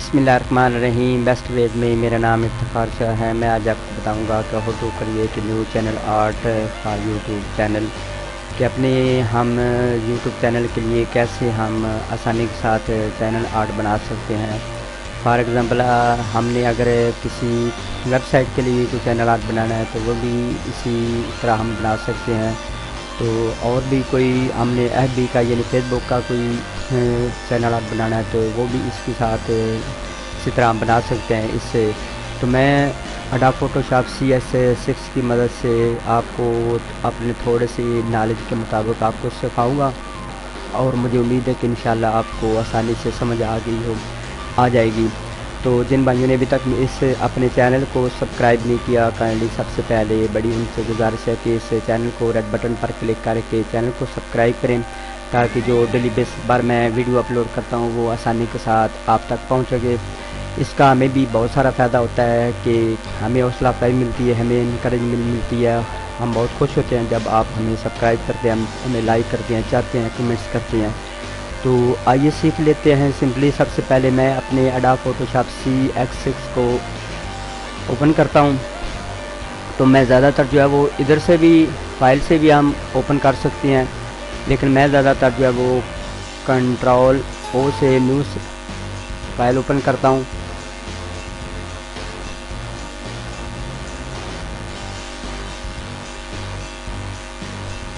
बिस्मिल्लाहिर्रहमानिर्रहीम। Best veg में मेरा नाम इफ्तिखार शाह है। मैं आज आपको बताऊंगा कि how to create new channel art for YouTube channel, कि अपने हम यूट्यूब चैनल के लिए कैसे हम आसानी के साथ चैनल आर्ट बना सकते हैं। फॉर एग्ज़ाम्पल हमने अगर किसी वेबसाइट के लिए कोई चैनल आर्ट बनाना है तो वो भी इसी तरह हम बना सकते हैं। तो और भी कोई हमने FB का यानी फेसबुक का कोई चैनल आर्ट बनाना है तो वो भी इसके साथ इसी तरह हम बना सकते हैं इससे। तो मैं अडोब फोटोशॉप CS6 की मदद से आपको अपने थोड़े सी नॉलेज के मुताबिक आपको सिखाऊंगा और मुझे उम्मीद है कि इंशाल्लाह आपको आसानी से समझ आ जाएगी। तो जिन भाइयों ने अभी तक इस अपने चैनल को सब्सक्राइब नहीं किया, काइंडली सबसे पहले बड़ी उनसे गुजारिश है कि इस चैनल को रेड बटन पर क्लिक करके चैनल को सब्सक्राइब करें, ताकि जो डेली बेस पर मैं वीडियो अपलोड करता हूँ वो आसानी के साथ आप तक पहुँच सके। इसका हमें भी बहुत सारा फ़ायदा होता है कि हमें हौसला अफजाई मिलती है, हमें इंकरेजमेंट मिलती है। हम बहुत खुश होते हैं जब आप हमें सब्सक्राइब करते हैं, हमें लाइक करते हैं, चाहते हैं, कमेंट्स करते हैं। तो आइए सीख लेते हैं। सिंपली सबसे पहले मैं अपने अडोब फोटोशॉप CS6 को ओपन करता हूं। तो मैं ज़्यादातर जो है वो इधर से भी फाइल से भी हम ओपन कर सकते हैं, लेकिन मैं ज़्यादातर जो है वो Ctrl+O से न्यू फाइल ओपन करता हूं।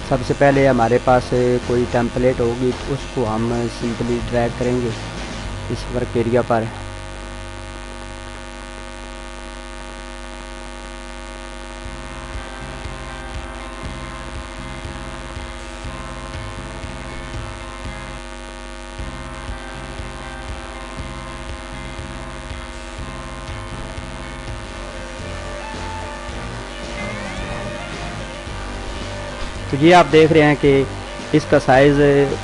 सबसे पहले हमारे पास कोई टेम्पलेट होगी तो उसको हम सिंपली ड्रैग करेंगे इस वर्क एरिया पर। तो ये आप देख रहे हैं कि इसका साइज़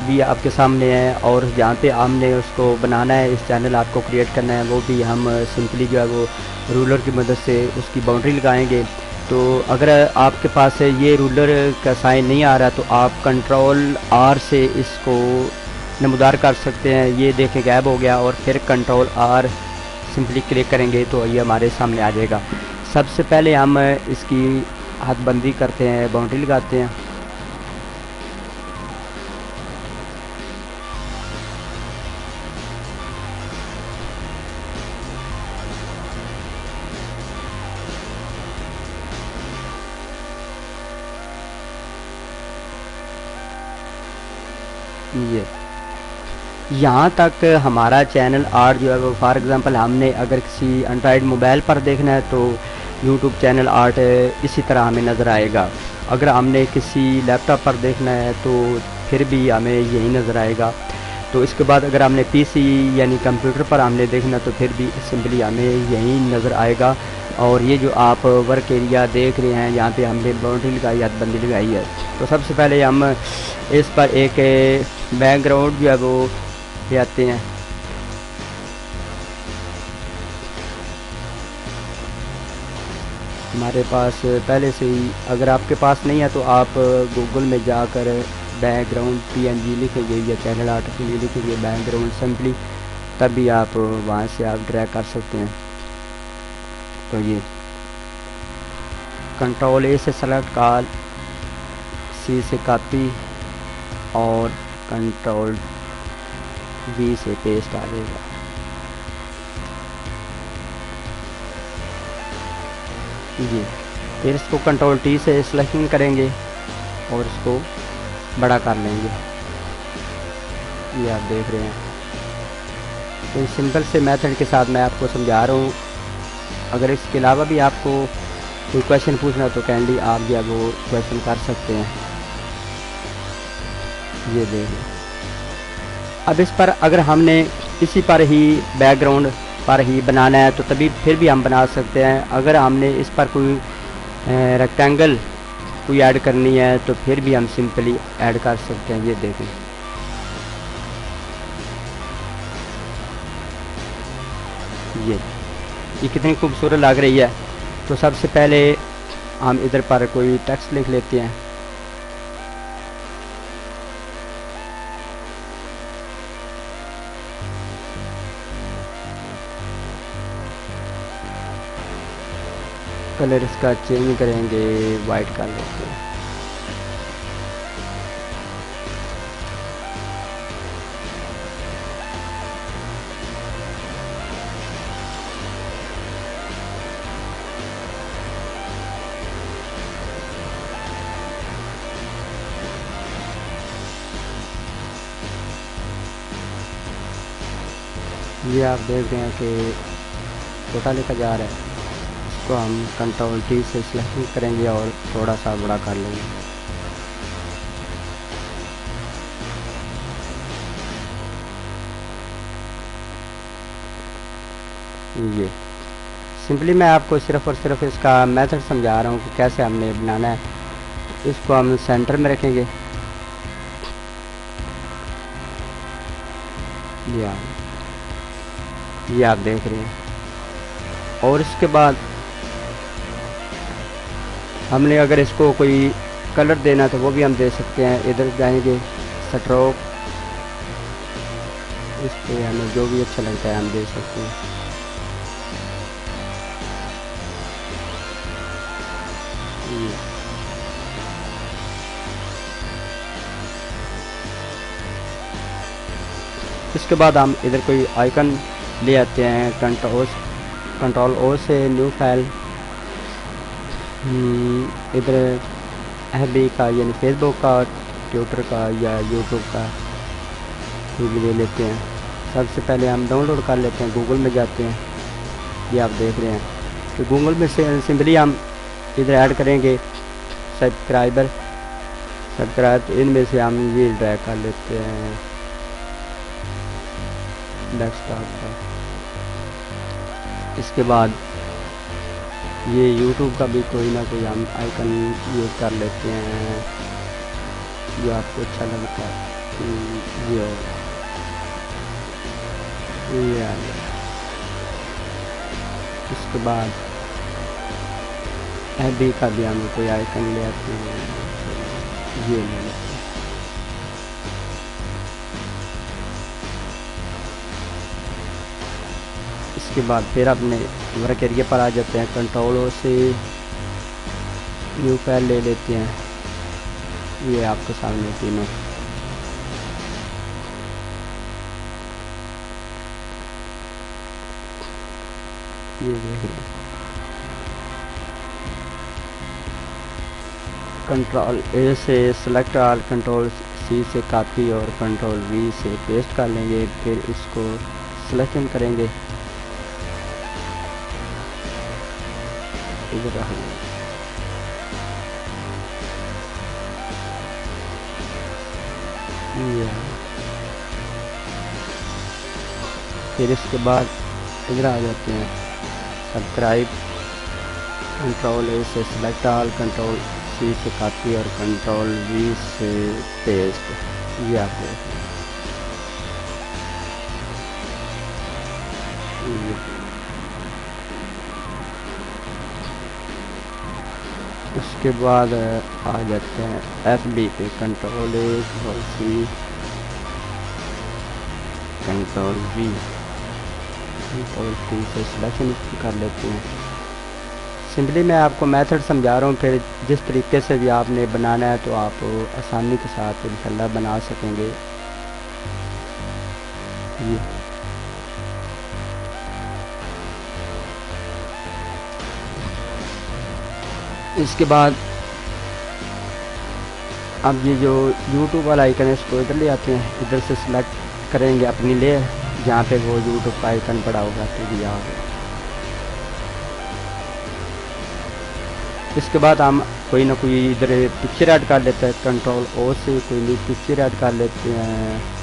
भी आपके सामने है, और जहाँ पे हमने उसको बनाना है, इस चैनल आर्ट को क्रिएट करना है, वो भी हम सिंपली जो है वो रूलर की मदद से उसकी बाउंड्री लगाएंगे। तो अगर आपके पास ये रूलर का साइन नहीं आ रहा तो आप Ctrl+R से इसको नमूदार कर सकते हैं। ये देखें गायब हो गया, और फिर Ctrl+R सिंपली क्लिक करेंगे तो ये हमारे सामने आ जाएगा। सबसे पहले हम इसकी हदबंदी करते हैं, बाउंड्री लगाते हैं। ये यहाँ तक हमारा चैनल आर्ट जो है वो, फॉर एग्ज़ाम्पल हमने अगर किसी एंड्रॉयड मोबाइल पर देखना है तो यूट्यूब चैनल आर्ट इसी तरह हमें नज़र आएगा। अगर हमने किसी लैपटॉप पर देखना है तो फिर भी हमें यही नज़र आएगा। तो इसके बाद अगर हमने PC यानी कंप्यूटर पर हमने देखना तो फिर भी सिंपली हमें यही नज़र आएगा। और ये जो आप वर्क एरिया देख रहे हैं, यहाँ पे हमने बाउंड्री लगाई, हदबंदी लगाई है। तो सबसे पहले हम इस पर एक बैकग्राउंड जो है वो ले आते हैं। हमारे पास पहले से ही, अगर आपके पास नहीं है तो आप गूगल में जाकर बैकग्राउंड PNG लिखेंगे या चैनल आर्ट के लिए लिखेंगे बैकग्राउंड सिंपली, तभी आप वहाँ से आप ड्रैग कर सकते हैं। तो ये Ctrl+A से सेलेक्ट कर, C से कॉपी और Ctrl+V से पेस्ट आ जाएगा। ये फिर इसको Ctrl+T से सिलेक्शन करेंगे और इसको बड़ा कर लेंगे। ये आप देख रहे हैं। तो इस सिंपल से मेथड के साथ मैं आपको समझा रहा हूँ। अगर इसके अलावा भी आपको कोई क्वेश्चन पूछना तो काइंडली आप जो है वो क्वेश्चन कर सकते हैं। ये देखिए, अब इस पर अगर हमने इसी पर ही बैकग्राउंड पर ही बनाना है तो तभी फिर भी हम बना सकते हैं। अगर हमने इस पर कोई रेक्टेंगल कोई ऐड करनी है तो फिर भी हम सिंपली ऐड कर सकते हैं। ये देखें, ये कितनी खूबसूरत लग रही है। तो सबसे पहले हम इधर पर कोई टेक्स्ट लिख लेते हैं। कलर इसका चेंज करेंगे, वाइट कर लेते हैं। ये आप देख रहे हैं कि छोटा लेकर जा रहा है। इसको हम कंट्रोल टी से सिलेक्ट करेंगे और थोड़ा सा बड़ा कर लेंगे। ये सिंपली मैं आपको सिर्फ और सिर्फ इसका मेथड समझा रहा हूँ कि कैसे हमने बनाना है। इसको हम सेंटर में रखेंगे। ये आप देख रहे हैं। और इसके बाद हमने अगर इसको कोई कलर देना तो वो भी हम दे सकते हैं। इधर जाएंगे स्ट्रोक, इस पर हमें जो भी अच्छा लगता है हम दे सकते हैं। इसके बाद हम इधर कोई आइकन ले आते हैं। कंट्रोल ओ से न्यू फाइल, इधर एफबी का यानी फेसबुक का, ट्विटर का या यूट्यूब का कोई भी ले लेते हैं। सबसे पहले हम डाउनलोड कर लेते हैं, गूगल में जाते हैं। ये आप देख रहे हैं कि गूगल में से सिंपली हम इधर ऐड करेंगे सब्सक्राइब, इनमें से हम ये ड्रैग कर लेते हैं डेस्कटॉप का। इसके बाद ये यूट्यूब का भी कोई ना कोई हम आइकन यूज़ कर लेते हैं जो आपको अच्छा लगता है। ये आ गया। इसके बाद एफबी का भी हम कोई आइकन ले आते हैं, ये ले लेते हैं। इसके बाद फिर अपने वर्क एरिया पर आ जाते हैं। कंट्रोल से न्यू फाइल ले लेते हैं। ये आपके सामने तीनों ये देख रहे हैं। कंट्रोल ए से सेलेक्ट ऑल, कंट्रोल सी से कॉपी और कंट्रोल वी से पेस्ट कर लेंगे। फिर इसको सिलेक्शन करेंगे, इधर फिर इसके बाद इधर आ जाते हैं सब्सक्राइब, कंट्रोल ए से सिलेक्ट ऑल, कंट्रोल सी से कॉपी और कंट्रोल वी से पेस्ट। ये आप देख रहे हैं। उसके बाद आ जाते हैं एफबी पे, control A, control C, control V, control T से सिलेक्शन कर लेते हैं। सिंपली मैं आपको मेथड समझा रहा हूँ, फिर जिस तरीके से भी आपने बनाना है तो आप आसानी के साथ इंशाल्लाह बना सकेंगे। ये इसके बाद अब ये जो YouTube वाला आइकन है इसको इधर ले आते हैं। इधर से सिलेक्ट करेंगे अपनी ले, जहाँ पे वो YouTube का आइकन पड़ा होगा तो ये आ गया। इसके बाद हम कोई ना कोई इधर पिक्चर ऐड कर लेते हैं। कंट्रोल ओ से कोई नई पिक्चर ऐड कर लेते हैं।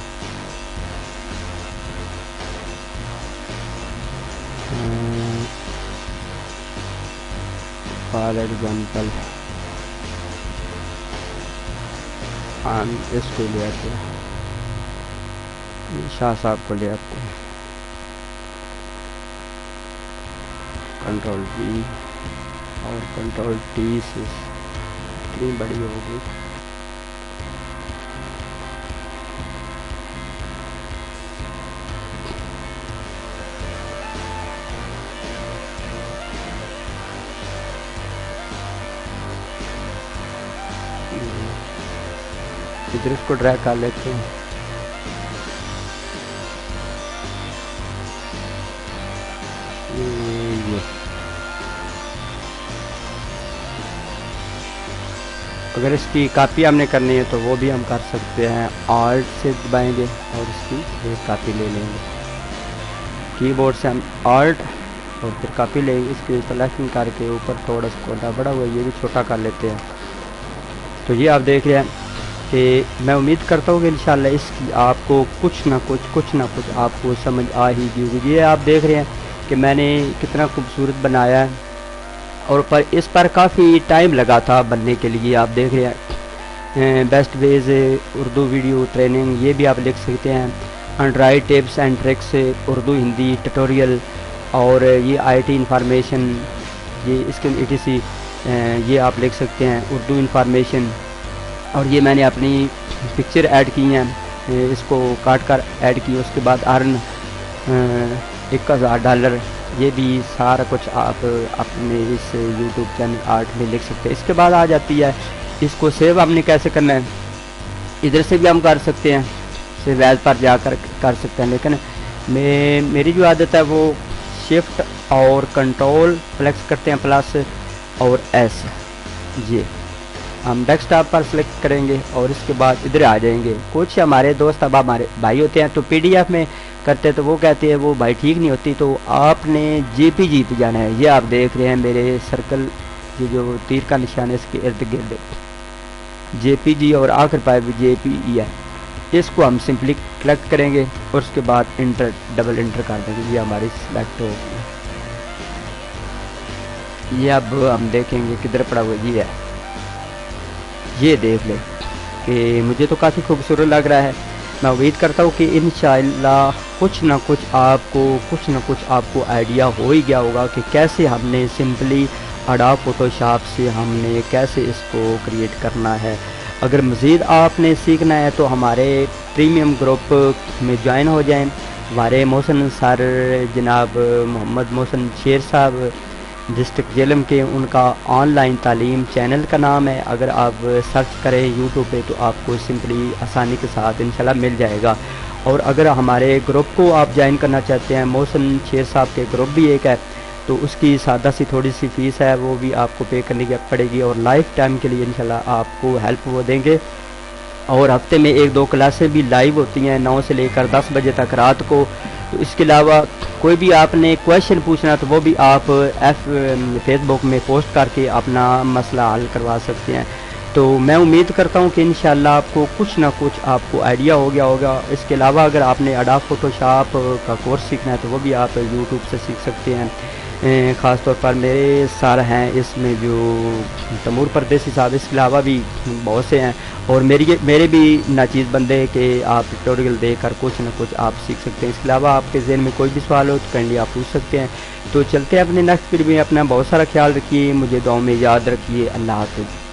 फॉर एग्जाम्पल हम इसको ले आते हैं, शाह साहब को ले आते हैं। कंट्रोल वी और कंट्रोल टी से इतनी बड़ी होगी। इधर इसको ड्रैग कर लेते हैं। ये अगर इसकी कापी हमने करनी है तो वो भी हम कर सकते हैं, ऑल्ट से दबाएंगे और इसकी एक कापी ले लेंगे। कीबोर्ड से हम ऑल्ट और फिर कापी लेंगे, इसकी सिलेक्शन करके ऊपर थोड़ा सा कोना बड़ा हुआ ये भी छोटा कर लेते हैं। तो ये आप देख रहे हैं कि मैं उम्मीद करता हूँ कि इंशाल्लाह इसकी आपको कुछ ना कुछ आपको समझ आ ही गई। ये आप देख रहे हैं कि मैंने कितना खूबसूरत बनाया है और पर इस पर काफ़ी टाइम लगा था बनने के लिए। आप देख रहे हैं best veg Urdu video training, ये भी आप लिख सकते हैं। Android tips and tricks Urdu Hindi tutorial, और ये आईटी इंफॉर्मेशन, ये इसके ETC ये आप लिख सकते हैं उर्दू इंफॉर्मेशन। और ये मैंने अपनी पिक्चर ऐड की हैं, इसको काट कर ऐड की, उसके बाद अर्न $1000, ये भी सारा कुछ आप अपने इस यूट्यूब चैनल आर्ट में लिख सकते हैं। इसके बाद आ जाती है इसको सेव हमने कैसे करना है। इधर से भी हम कर सकते हैं, सेव एज पर जाकर कर सकते हैं, लेकिन मेरी जो आदत है वो शिफ्ट और कंट्रोल फ्लेक्स करते हैं प्लस और S। ये हम डेस्कटॉप पर सेलेक्ट करेंगे और इसके बाद इधर आ जाएंगे। कुछ हमारे दोस्त अब हमारे भाई होते हैं तो PDF में करते तो वो कहते हैं वो भाई ठीक नहीं होती, तो आपने JPG पे जाना है। ये आप देख रहे हैं मेरे सर्कल, ये जो तीर का निशान है इसके इर्द गिर्द JPG और आखिर पर भी JPE है। इसको हम सिंपली क्लिक करेंगे और उसके बाद इंटर डबल इंटर कर देंगे, ये हमारी सिलेक्ट हो गई। ये अब हम देखेंगे किधर पड़ा हुआ ये है, ये देख लें कि मुझे तो काफ़ी खूबसूरत लग रहा है। मैं उम्मीद करता हूँ कि इंशाअल्लाह कुछ ना कुछ आपको आइडिया हो ही गया होगा कि कैसे हमने सिंपली एडोब फोटोशॉप से हमने कैसे इसको क्रिएट करना है। अगर मज़ीद आपने सीखना है तो हमारे प्रीमियम ग्रुप में ज्वाइन हो जाएं। हमारे मोहसिन सर जनाब मोहम्मद मोहसिन शेर साहब डिस्ट्रिक्ट जेलम के, उनका ऑनलाइन तालीम चैनल का नाम है। अगर आप सर्च करें यूट्यूब पे तो आपको सिंपली आसानी के साथ इंशाल्लाह मिल जाएगा। और अगर हमारे ग्रुप को आप ज्वाइन करना चाहते हैं, मोहसिन शेर साहब के ग्रुप भी एक है, तो उसकी सादा सी थोड़ी सी फ़ीस है, वो भी आपको पे करनी पड़ेगी और लाइफ टाइम के लिए इंशाल्लाह आपको हेल्प वो देंगे। और हफ्ते में 1-2 क्लासें भी लाइव होती हैं 9 से लेकर 10 बजे तक रात को। तो इसके अलावा कोई भी आपने क्वेश्चन पूछना तो वो भी आप फेसबुक में पोस्ट करके अपना मसला हल करवा सकते हैं। तो मैं उम्मीद करता हूँ कि इंशाल्लाह आपको कुछ ना कुछ आपको आइडिया हो गया होगा। इसके अलावा अगर आपने एडोब फोटोशॉप का कोर्स सीखना है तो वो भी आप यूट्यूब से सीख सकते हैं। ख़ास तौर पर मेरे सर हैं इसमें जो तैमूर परदेसी साहब, इसके अलावा भी बहुत से हैं और मेरे भी नाचीज़ बंदे कि आप ट्यूटोरियल देकर कुछ ना कुछ आप सीख सकते हैं। इसके अलावा आपके ज़हन में कोई भी सवाल हो तो काइंडली आप पूछ सकते हैं। तो चलते हैं अपने नेक्स्ट वीडियो में। अपना बहुत सारा ख्याल रखिए, मुझे दुआओं में याद रखिए। अल्लाह हाफ़िज़।